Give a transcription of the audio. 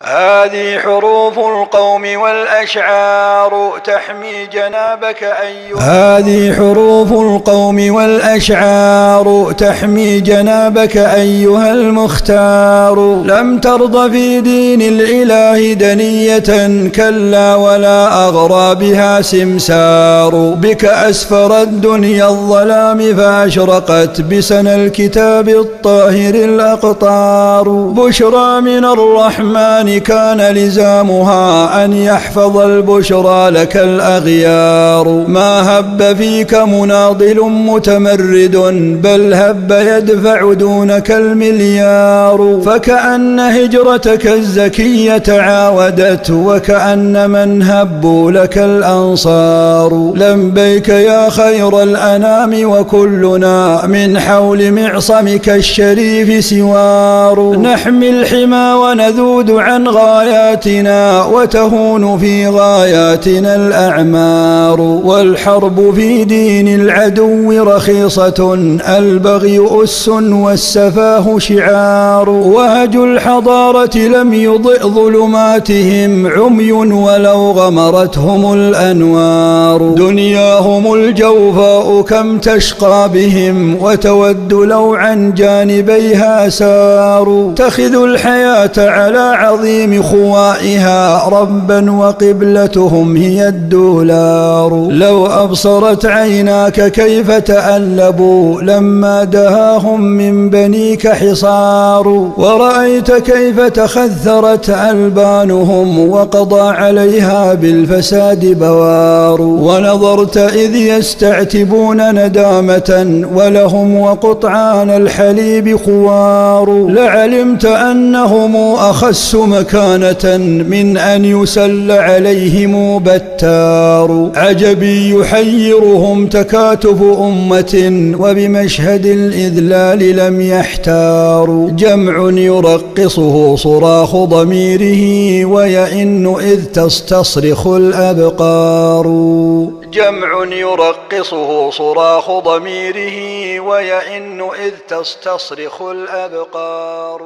هذه حروف القوم والأشعار تحمي جنابك أيها هذه حروف القوم والأشعار تحمي جنابك أيها المختار. لم ترض في دين الإله دنية كلا ولا أغرى بها سمسار. بك أسفر الدنيا الظلام فأشرقت بسنا الكتاب الطاهر الأقطار. بشرى من الرحمن كان لزامها أن يحفظ البشرى لك الأغيار. ما هب فيك مناضل متمرد بل هب يدفع دونك المليار. فكأن هجرتك الزكية عاودت وكأن من هبوا لك الأنصار. لبيك يا خير الأنام وكلنا من حول معصمك الشريف سوار. نحمي الحمى ونذود عن غاياتنا وتهون في غاياتنا الأعمار. والحرب في دين العدو رخيصة البغي أس والسفاه شعار. وهج الحضارة لم يضئ ظلماتهم عمي ولو غمرتهم الأنوار. دنياهم الجوفاء كم تشقى بهم وتود لو عن جانبيها سار. تخذ الحياة على عظيم خوائها ربا وقبلتهم هي الدولار. لو أبصرت عيناك كيف تألبوا لما دهاهم من بنيك حصار. ورأيت كيف تخثرت ألبانهم وقضى عليها بالفساد بوار. ونظرت إذ يستعتبون ندامة ولهم وقطعان الحليب خوار. لعلمت أنهم أخس مكانة من أن يسل عليهم بتار. عجبي يحيرهم تكاتف أمة وبمشهد الإذلال لم يحتار. جمع يرقصه صراخ ضميره ويئن إذ تستصرخ الأبقار. جمع يرقصه صراخ ضميره ويئن إذ تستصرخ الأبقار.